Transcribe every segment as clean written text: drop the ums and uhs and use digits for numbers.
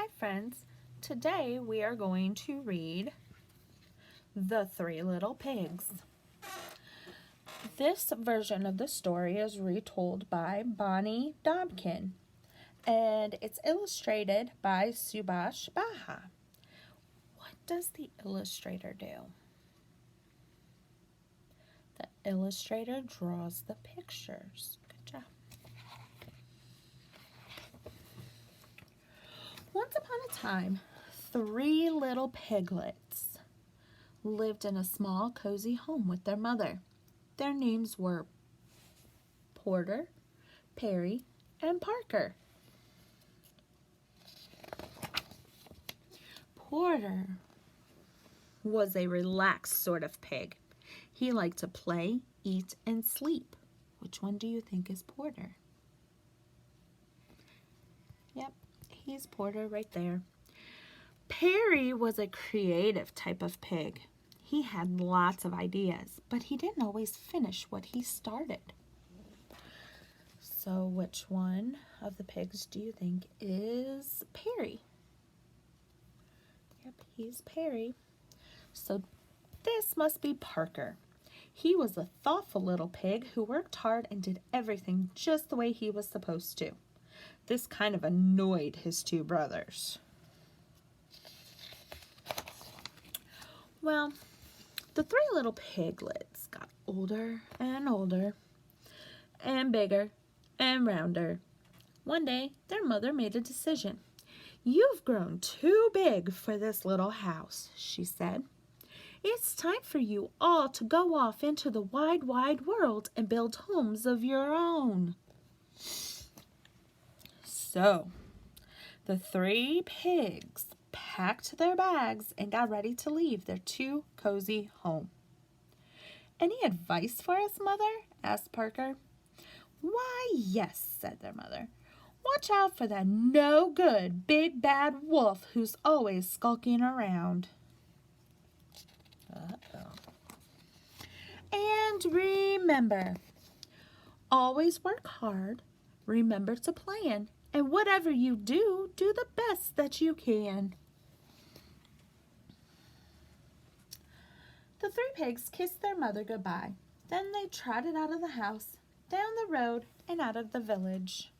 Hi friends, today we are going to read The Three Little Pigs. This version of the story is retold by Bonnie Dobkin and it's illustrated by Subash. What does the illustrator do? The illustrator draws the pictures. Good job. Once upon a time, three little piglets lived in a small, cozy home with their mother. Their names were Porter, Perry, and Parker. Porter was a relaxed sort of pig. He liked to play, eat, and sleep. Which one do you think is Porter? Yep, he's Porter right there. Perry was a creative type of pig. He had lots of ideas, but he didn't always finish what he started. So which one of the pigs do you think is Perry? Yep, he's Perry. So this must be Parker. He was a thoughtful little pig who worked hard and did everything just the way he was supposed to. This kind of annoyed his two brothers. Well, the three little piglets got older and older and bigger and rounder. One day, their mother made a decision. "You've grown too big for this little house," she said. "It's time for you all to go off into the wide, wide world and build homes of your own." So, the three pigs packed their bags and got ready to leave their too cozy home. "Any advice for us, Mother?" asked Parker. "Why, yes," said their mother. "Watch out for that no-good big bad wolf who's always skulking around. And remember, always work hard, remember to plan, and whatever you do, do the best that you can." The three pigs kissed their mother goodbye. Then they trotted out of the house, down the road, and out of the village.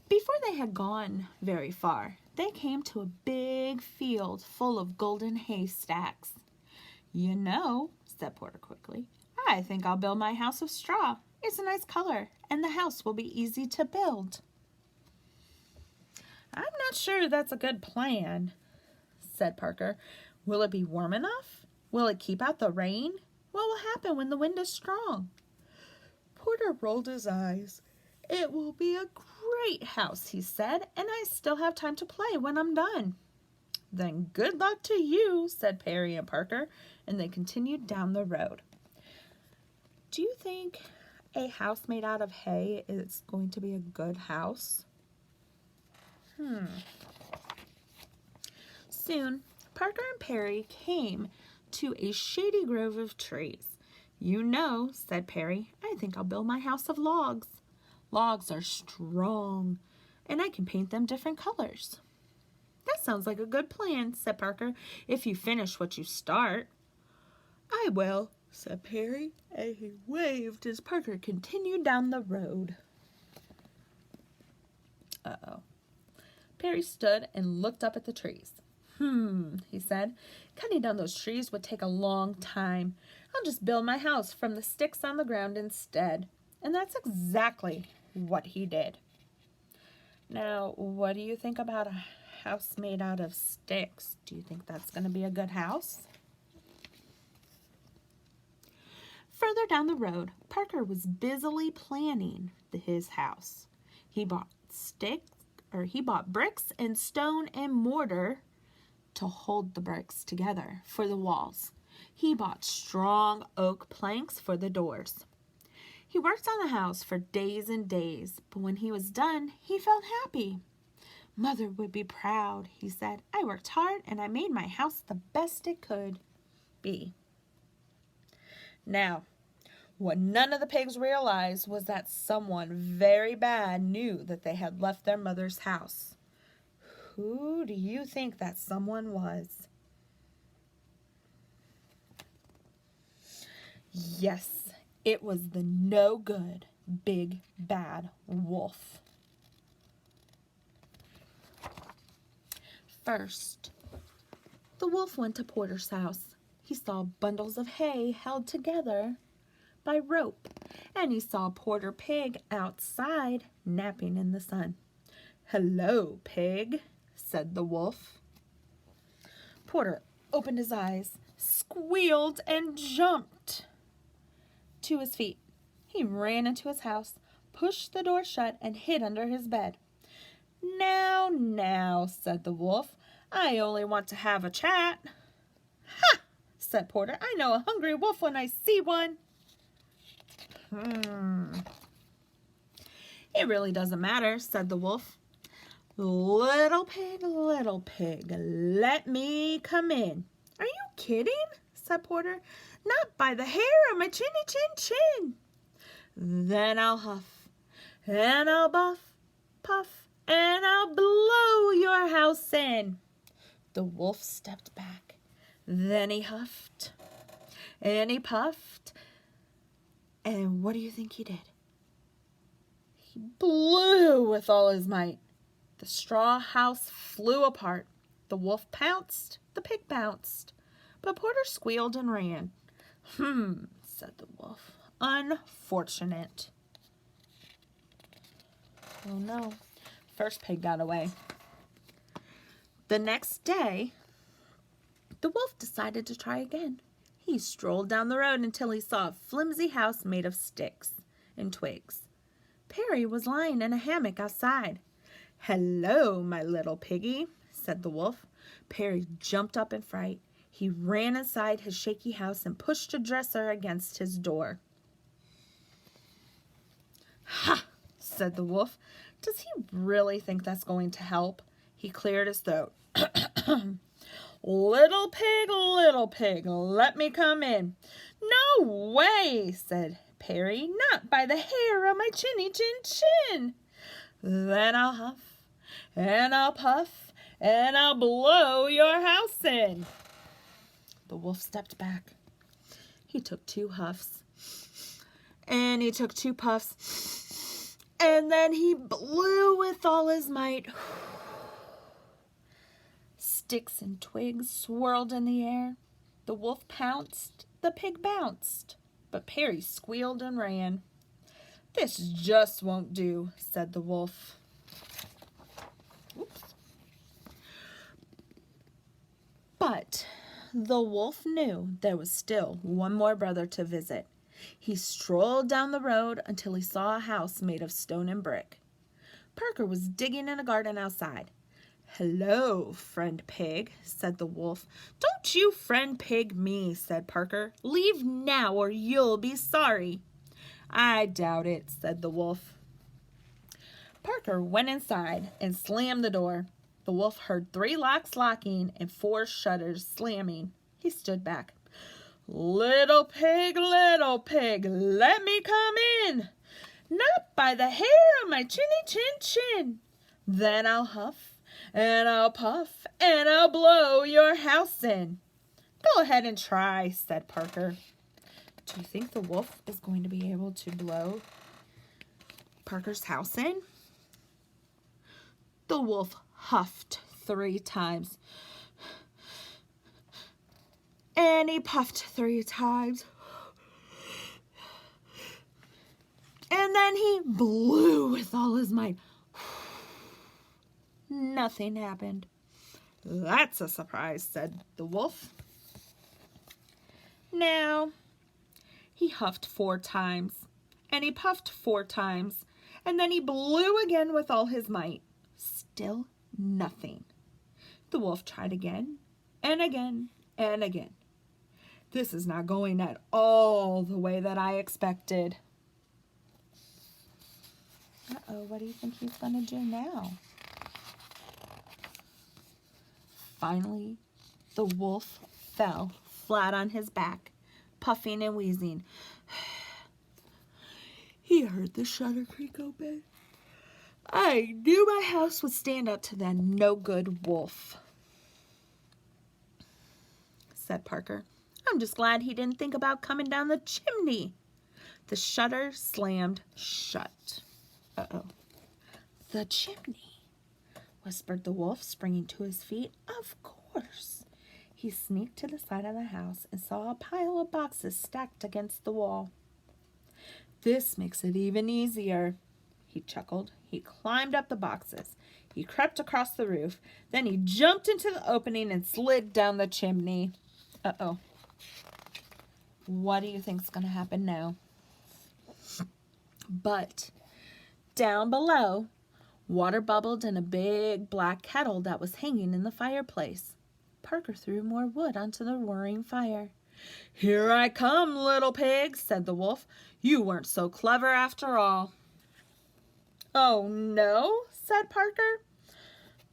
Before they had gone very far, they came to a big field full of golden haystacks. "You know," said Porter quickly, "I think I'll build my house of straw. It's a nice color, and the house will be easy to build." "I'm not sure that's a good plan," said Parker. "Will it be warm enough? Will it keep out the rain? What will happen when the wind is strong?" Porter rolled his eyes. "It will be a great house," he said, "and I still have time to play when I'm done." "Then good luck to you," said Perry and Parker, and they continued down the road. Do you think a house made out of hay is going to be a good house? Soon, Parker and Perry came to a shady grove of trees. "You know," said Perry, "I think I'll build my house of logs. Logs are strong, and I can paint them different colors." "That sounds like a good plan," said Parker, "if you finish what you start." "I will," said Perry, and he waved as Parker continued down the road. Perry stood and looked up at the trees. He said, "Cutting down those trees would take a long time. I'll just build my house from the sticks on the ground instead." And that's exactly what he did. Now, what do you think about a house made out of sticks? Do you think that's going to be a good house? Further down the road, Parker was busily planning his house. He bought bricks and stone and mortar to hold the bricks together for the walls. He bought strong oak planks for the doors. He worked on the house for days and days, but when he was done, he felt happy. "Mother would be proud," he said. "I worked hard and I made my house the best it could be." Now, What none of the pigs realized was that someone very bad knew that they had left their mother's house. Who do you think that someone was? Yes, it was the no good, big, bad wolf. First, the wolf went to Porter's house. He saw bundles of hay held together by rope, and he saw Porter Pig outside napping in the sun. "Hello, Pig," said the wolf. Porter opened his eyes, squealed, and jumped to his feet. He ran into his house, pushed the door shut, and hid under his bed. "Now, now," said the wolf, "I only want to have a chat." "Ha!" said Porter. "I know a hungry wolf when I see one." "It really doesn't matter," said the wolf. Little pig, let me come in." "Are you kidding?" said Porter. "Not by the hair of my chinny chin chin." "Then I'll huff, and I'll puff, and I'll blow your house in." The wolf stepped back. Then he huffed, and he puffed, and what do you think he did? He blew with all his might. The straw house flew apart. The wolf pounced, the pig bounced, but Porter squealed and ran. Said the wolf. "Unfortunate." Oh no, first pig got away. The next day, the wolf decided to try again. He strolled down the road until he saw a flimsy house made of sticks and twigs. Perry was lying in a hammock outside. "Hello, my little piggy," said the wolf. Perry jumped up in fright. He ran inside his shaky house and pushed a dresser against his door. "Ha!" said the wolf. "Does he really think that's going to help?" He cleared his throat. Little pig, let me come in." "No way," said Perry. "Not by the hair on my chinny chin chin." "Then I'll huff, and I'll puff, and I'll blow your house in." The wolf stepped back. He took 2 huffs, and he took 2 puffs, and then he blew with all his might. Sticks and twigs swirled in the air. The wolf pounced, the pig bounced, but Perry squealed and ran. "This just won't do," said the wolf. Oops. But the wolf knew there was still one more brother to visit. He strolled down the road until he saw a house made of stone and brick. Parker was digging in a garden outside. "Hello, friend pig," said the wolf. "Don't you friend pig me," said Parker. "Leave now or you'll be sorry." "I doubt it," said the wolf. Parker went inside and slammed the door. The wolf heard 3 locks locking and 4 shutters slamming. He stood back. Little pig, let me come in." "Not by the hair of my chinny chin chin." "Then I'll huff, and I'll puff, and I'll blow your house in." "Go ahead and try," said Parker. Do you think the wolf is going to be able to blow Parker's house in? The wolf huffed 3 times. And he puffed 3 times. And then he blew with all his might. Nothing happened. "That's a surprise," said the wolf. Now, he huffed 4 times, and he puffed 4 times, and then he blew again with all his might. Still nothing. The wolf tried again, and again, and again. This is not going at all the way that I expected. Uh-oh, what do you think he's going to do now? Finally, the wolf fell flat on his back, puffing and wheezing. He heard the shutter creak open. I knew my house would stand up to that no-good wolf, said Parker. I'm just glad he didn't think about coming down the chimney. The shutter slammed shut. Uh-oh. The chimney, whispered the wolf, springing to his feet. Of course. He sneaked to the side of the house and saw a pile of boxes stacked against the wall. This makes it even easier, he chuckled. He climbed up the boxes. He crept across the roof. Then he jumped into the opening and slid down the chimney. Uh-oh. What do you think's going to happen now? But down below, water bubbled in a big black kettle that was hanging in the fireplace. Parker threw more wood onto the roaring fire. Here I come, little pig, said the wolf. You weren't so clever after all. Oh, no, said Parker.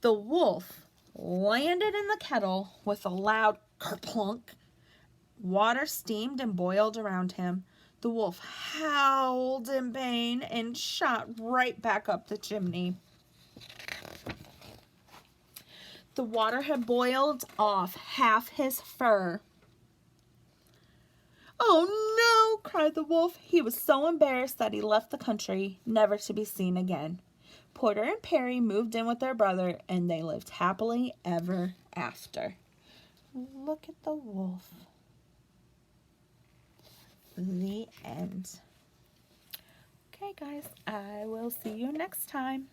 The wolf landed in the kettle with a loud kerplunk. Water steamed and boiled around him. The wolf howled in pain and shot right back up the chimney. The water had boiled off half his fur. Oh no, cried the wolf. He was so embarrassed that he left the country, never to be seen again. Porter and Perry moved in with their brother, and they lived happily ever after. Look at the wolf. The end. Okay, guys, I will see you next time.